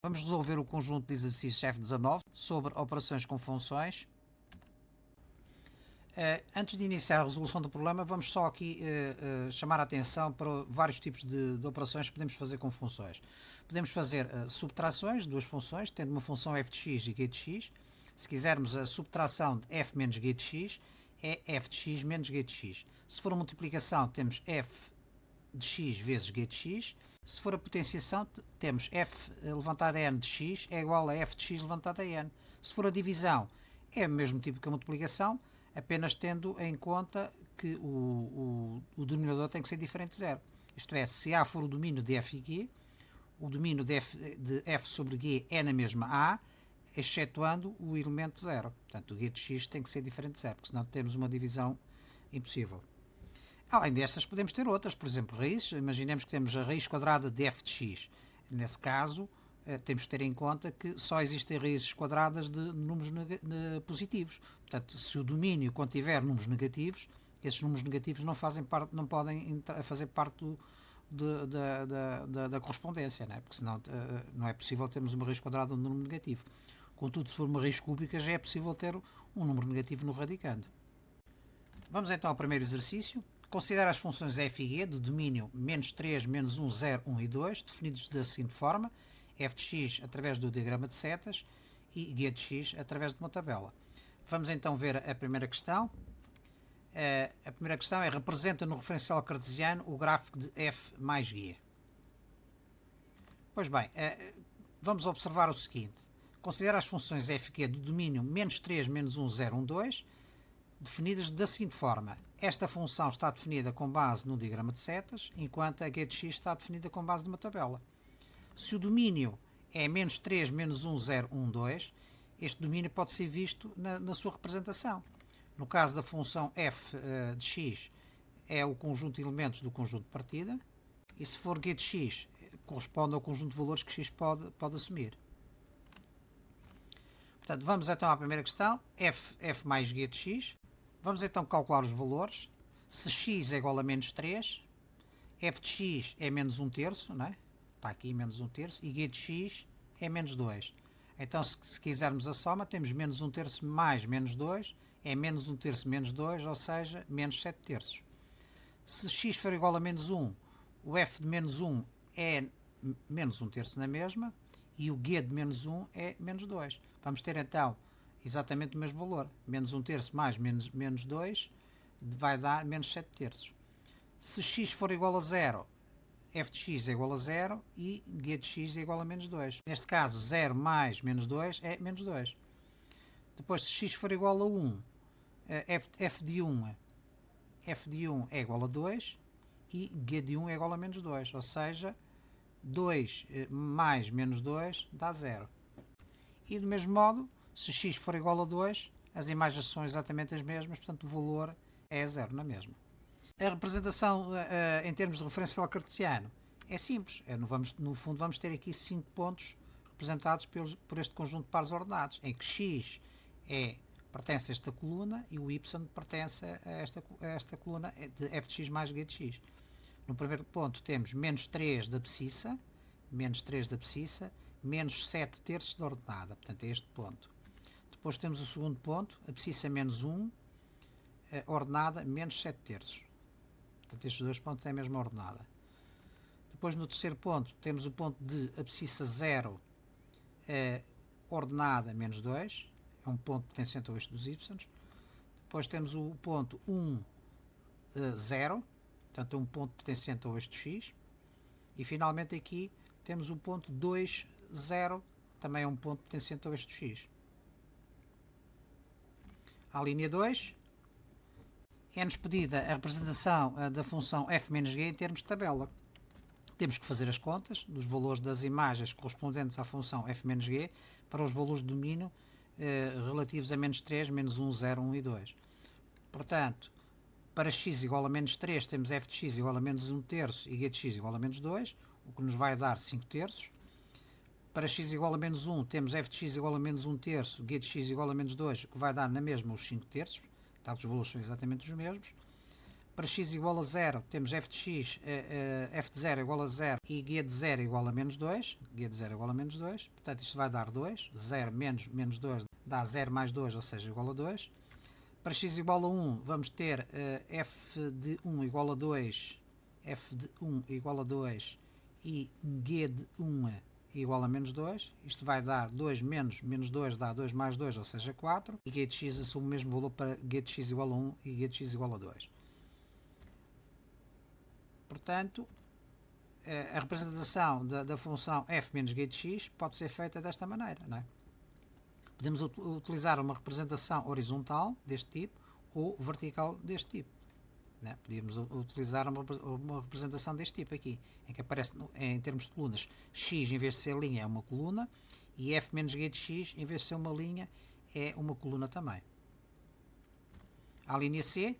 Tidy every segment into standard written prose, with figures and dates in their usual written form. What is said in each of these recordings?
Vamos resolver o conjunto de exercícios F19 sobre operações com funções. Antes de iniciar a resolução do problema, vamos só aqui chamar a atenção para vários tipos de operações que podemos fazer com funções. Podemos fazer subtrações de duas funções, tendo uma função f de x e g de x. Se quisermos a subtração de f menos g de x, é f de x menos g de x. Se for a multiplicação, temos f de x vezes g de x. Se for a potenciação, temos f levantado a n de x é igual a f de x levantado a n. Se for a divisão, é o mesmo tipo que a multiplicação, apenas tendo em conta que o denominador tem que ser diferente de zero. Isto é, se A for o domínio de f e g, o domínio de f sobre g é na mesma A, excetuando o elemento zero. Portanto, o g de x tem que ser diferente de zero, porque senão temos uma divisão impossível. Além destas, podemos ter outras, por exemplo, raízes. Imaginemos que temos a raiz quadrada de f de x. Nesse caso, temos que ter em conta que só existem raízes quadradas de números positivos. Portanto, se o domínio contiver números negativos, esses números negativos não podem fazer parte da correspondência, não é? Porque senão não é possível termos uma raiz quadrada de um número negativo. Contudo, se for uma raiz cúbica, já é possível ter um número negativo no radicando. Vamos então ao primeiro exercício. Considera as funções f e g de domínio menos 3, menos 1, 0, 1 e 2, definidos da seguinte forma: f de x através do diagrama de setas e g de x através de uma tabela. Vamos então ver a primeira questão. A primeira questão é: representa no referencial cartesiano o gráfico de f mais g. Pois bem, vamos observar o seguinte. Considera as funções f e g do domínio menos 3, menos 1, 0, 1, 2, definidas da seguinte forma: esta função está definida com base no diagrama de setas, enquanto a g de x está definida com base numa tabela. Se o domínio é menos 3, menos 1, 0, 1, 2, este domínio pode ser visto na sua representação. No caso da função f de x, é o conjunto de elementos do conjunto de partida, e se for g de x, corresponde ao conjunto de valores que x pode assumir. Portanto, vamos então à primeira questão, f mais g de x. Vamos então calcular os valores. Se x é igual a menos 3, f de x é menos 1 terço, não é? Está aqui menos 1 terço, e g de x é menos 2. Então, se quisermos a soma, temos menos 1 terço mais menos 2, é menos 1 terço menos 2, ou seja, menos 7 terços. Se x for igual a menos 1, o f de menos 1 é menos 1 terço na mesma, e o g de menos 1 é menos 2. Vamos ter então exatamente o mesmo valor. Menos 1 terço mais menos 2 vai dar menos 7 terços. Se x for igual a 0, f de x é igual a 0 e g de x é igual a menos 2. Neste caso, 0 mais menos 2 é menos 2. Depois, se x for igual a 1, f de 1 é igual a 2 e g de 1 é igual a menos 2. Ou seja, 2 mais menos 2 dá 0. E do mesmo modo, se x for igual a 2, as imagens são exatamente as mesmas, portanto o valor é 0 na mesma. A representação em termos de referencial cartesiano é simples. No fundo vamos ter aqui 5 pontos representados por este conjunto de pares ordenados, em que x pertence a esta coluna e o y pertence a esta coluna de f de x mais g de x. No primeiro ponto temos menos 3 da abscissa, menos 7 terços da ordenada, portanto é este ponto. Depois temos o segundo ponto, abscissa menos 1, ordenada menos 7 terços. Portanto, estes dois pontos têm a mesma ordenada. Depois, no terceiro ponto, temos o ponto de abscissa 0, ordenada menos 2, é um ponto pertencente ao eixo dos y. Depois temos o ponto 1, 0, portanto, é um ponto pertencente ao eixo de x. E, finalmente, aqui temos o ponto 2, 0, também é um ponto pertencente ao eixo de x. À linha 2, é-nos pedida a representação da função f menos g em termos de tabela. Temos que fazer as contas dos valores das imagens correspondentes à função f menos g para os valores de domínio relativos a menos 3, menos 1, 0, 1 e 2. Portanto, para x igual a menos 3, temos f de x igual a menos 1 terço e g de x igual a menos 2, o que nos vai dar 5 terços. Para x igual a menos 1, temos f de x igual a menos 1 terço, g de x igual a menos 2, o que vai dar na mesma os 5 terços. Portanto, os valores são exatamente os mesmos. Para x igual a 0, temos f de x, f de 0 igual a 0 e g de 0 igual a menos 2. G de 0 igual a menos 2. Portanto, isto vai dar 2. 0 menos 2 dá 0 mais 2, ou seja, igual a 2. Para x igual a 1, vamos ter f de 1 igual a 2, f de 1 igual a 2 e g de 1 igual a menos 2. Isto vai dar 2 menos 2 dá 2 mais 2, ou seja, 4. E g de x assume o mesmo valor para g de x igual a 1 e g de x igual a 2. Portanto, a representação da função f menos g de x pode ser feita desta maneira, não é? Podemos utilizar uma representação horizontal deste tipo ou vertical deste tipo. Não é? Podíamos utilizar uma representação deste tipo aqui, em que aparece em termos de colunas x em vez de ser linha é uma coluna e f menos g de x em vez de ser uma linha é uma coluna também. A linha C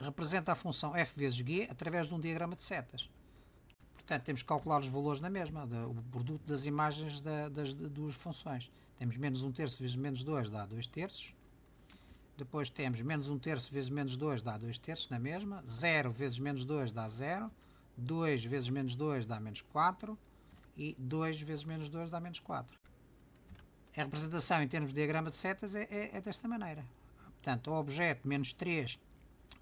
representa a função f vezes g através de um diagrama de setas. Portanto, temos que calcular os valores na mesma, o produto das imagens das duas funções. Temos menos 1 terço vezes menos 2 dá 2 terços. Depois temos menos 1 terço vezes menos 2 dá 2 terços na mesma. 0 vezes menos 2 dá 0. 2 vezes menos 2 dá menos 4. E 2 vezes menos 2 dá menos 4. A representação em termos de diagrama de setas é desta maneira. Portanto, o objeto menos 3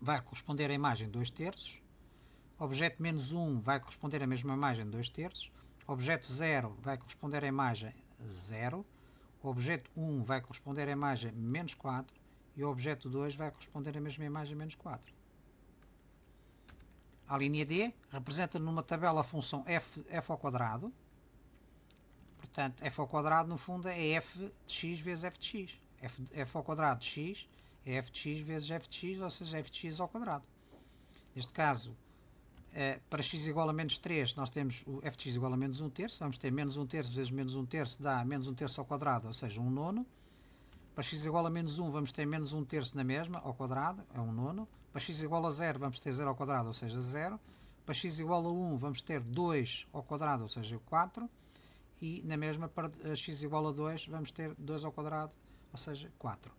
vai corresponder à imagem 2 terços. Objeto menos 1 vai corresponder à mesma imagem 2 terços. Objeto 0 vai corresponder à imagem 0. Objeto 1 vai corresponder à imagem menos 4. E o objeto 2 vai corresponder à mesma imagem menos 4. A linha D representa numa tabela a função f ao quadrado. Portanto, f ao quadrado no fundo é f de x vezes f de x. F ao quadrado de x é f de x vezes f de x, ou seja, f de x ao quadrado. Neste caso, para x igual a menos 3, nós temos o f de x igual a menos 1 terço. Vamos ter menos 1 terço vezes menos 1 terço dá menos 1 terço ao quadrado, ou seja, 1 nono. Para x igual a menos 1, vamos ter menos 1 terço na mesma, ao quadrado, é 1 nono. Para x igual a 0, vamos ter 0 ao quadrado, ou seja, 0. Para x igual a 1, vamos ter 2 ao quadrado, ou seja, 4. E na mesma, para x igual a 2, vamos ter 2 ao quadrado, ou seja, 4.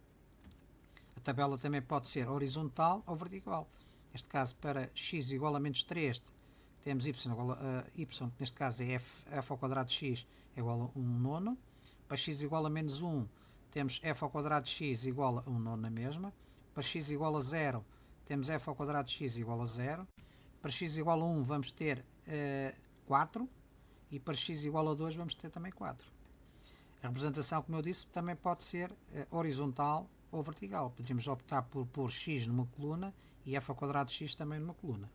A tabela também pode ser horizontal ou vertical. Neste caso, para x igual a menos 3, temos y igual a y, que neste caso é f ao quadrado de x é igual a 1 nono. Para x igual a menos 1, temos f ao quadrado de x igual a 1 nono na mesma. Para x igual a 0, temos f ao quadrado de x igual a 0. Para x igual a 1, vamos ter 4. E para x igual a 2, vamos ter também 4. A representação, como eu disse, também pode ser horizontal ou vertical. Poderíamos optar por pôr x numa coluna e f ao quadrado de x também numa coluna.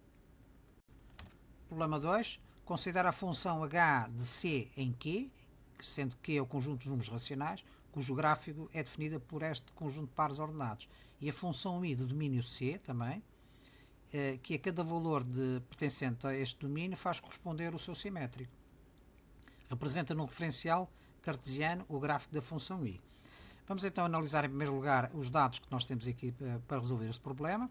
Problema 2. Considera a função h de c em q, sendo que é o conjunto dos números racionais, cujo gráfico é definido por este conjunto de pares ordenados. E a função i do domínio C também, que a cada valor pertencente a este domínio faz corresponder o seu simétrico. Representa num referencial cartesiano o gráfico da função i. Vamos então analisar em primeiro lugar os dados que nós temos aqui para resolver este problema.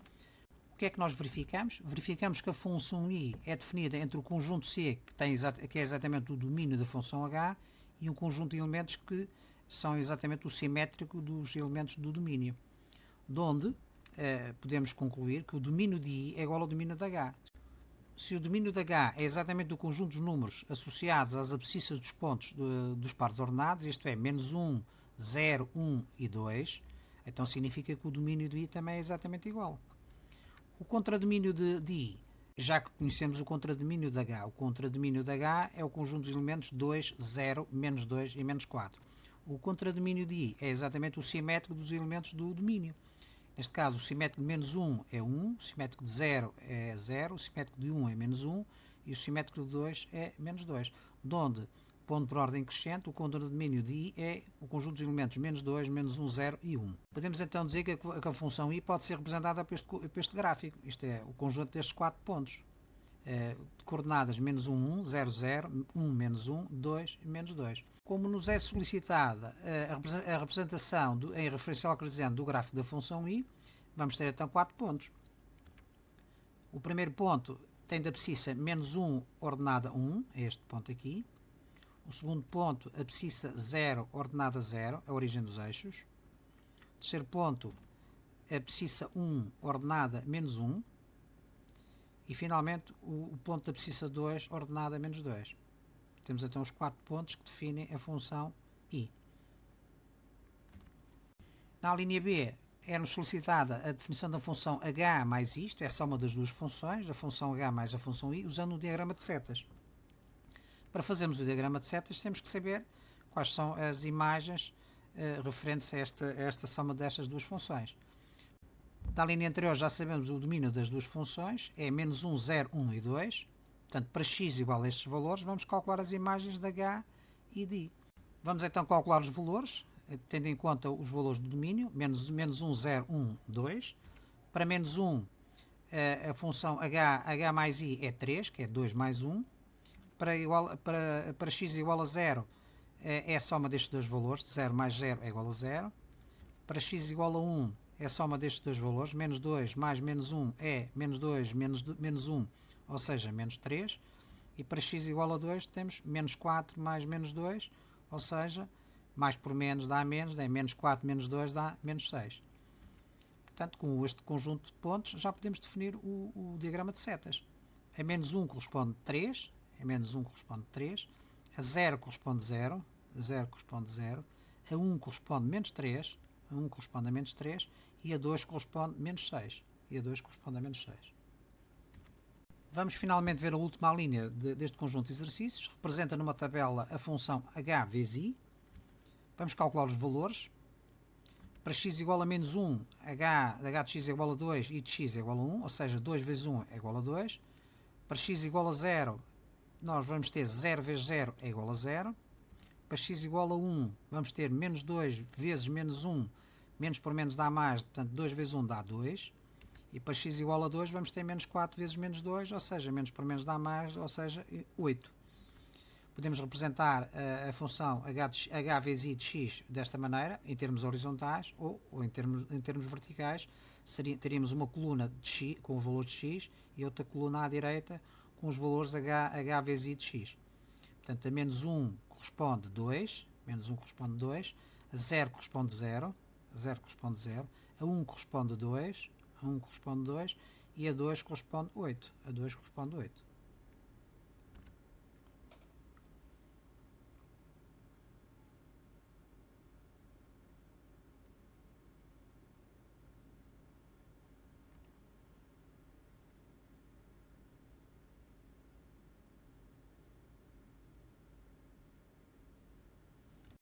O que é que nós verificamos? Verificamos que a função i é definida entre o conjunto C, que é exatamente o domínio da função h, e um conjunto de elementos que são exatamente o simétrico dos elementos do domínio. De onde podemos concluir que o domínio de i é igual ao domínio de h. Se o domínio de h é exatamente o conjunto dos números associados às abscissas dos pontos dos pares ordenados, isto é, menos 1, 0, 1 e 2, então significa que o domínio de i também é exatamente igual. O contradomínio de i, já que conhecemos o contradomínio de h, o contradomínio de h é o conjunto dos elementos 2, 0, menos 2 e menos 4. O contradomínio de i é exatamente o simétrico dos elementos do domínio. Neste caso, o simétrico de menos 1 é 1, o simétrico de 0 é 0, o simétrico de 1 é menos 1 e o simétrico de 2 é menos 2. De onde, pondo por ordem crescente, o contradomínio de i é o conjunto dos elementos menos 2, menos 1, 0 e 1. Podemos então dizer que a função i pode ser representada por este gráfico, isto é, o conjunto destes 4 pontos. De coordenadas menos 1, 1, 0, 0, 1, menos 1, 2 e menos 2. Como nos é solicitada a representação em referencial cartesiano do gráfico da função i, vamos ter então 4 pontos. O primeiro ponto tem de abscissa menos 1 ordenada 1, é este ponto aqui. O segundo ponto, abscissa 0 ordenada 0, a origem dos eixos. O terceiro ponto, abscissa 1 ordenada menos 1. e finalmente o ponto da abscissa 2 ordenado a menos 2. Temos então os 4 pontos que definem a função I. Na linha B é-nos solicitada a definição da função h mais isto, é a soma das duas funções, a função h mais a função I, usando o diagrama de setas. Para fazermos o diagrama de setas temos que saber quais são as imagens referentes a esta soma destas duas funções. Da linha anterior já sabemos o domínio das duas funções, é menos 1, 0, 1 e 2. Portanto, para x igual a estes valores, vamos calcular as imagens de h e de I. Vamos então calcular os valores, tendo em conta os valores do domínio, menos 1, 0, 1, 2. Para menos 1, a função h mais I é 3, que é 2 mais 1. Para x igual a 0, é a soma destes dois valores, 0 mais 0 é igual a 0. Para x igual a 1, é a soma destes dois valores, menos 2 mais menos 1 é menos 2 menos 1, ou seja, menos 3. E para x igual a 2 temos menos 4 mais menos 2, ou seja, mais por menos dá menos, é menos 4 menos 2 dá menos 6. Portanto, com este conjunto de pontos já podemos definir o diagrama de setas. A menos 1 corresponde 3, a menos 1 corresponde 3, a 0 corresponde 0, a 0 corresponde 0, a 1 corresponde menos 3, a 1 corresponde a menos 3 e a 2 corresponde a menos 6. E a 2 corresponde a menos 6. Vamos finalmente ver a última linha deste conjunto de exercícios. Representa numa tabela a função h vezes i. Vamos calcular os valores. Para x igual a menos 1, h de x é igual a 2 e de x é igual a 1, ou seja, 2 vezes 1 é igual a 2. Para x igual a 0, nós vamos ter 0 vezes 0 é igual a 0. Para x igual a 1, vamos ter menos 2 vezes menos 1, menos por menos dá mais, portanto 2 vezes 1 dá 2. E para x igual a 2, vamos ter menos 4 vezes menos 2, ou seja, menos por menos dá mais, ou seja, 8. Podemos representar a função h vezes i de x desta maneira, em termos horizontais, ou em termos verticais, teríamos uma coluna de x, com o valor de x e outra coluna à direita com os valores h vezes i de x. Portanto, a menos 1 corresponde 2, menos 1 corresponde 2, a 0 corresponde 0, a 0 corresponde 0, a 1 corresponde 2, a 1 corresponde 2 e a 2 corresponde 8, a 2 corresponde 8.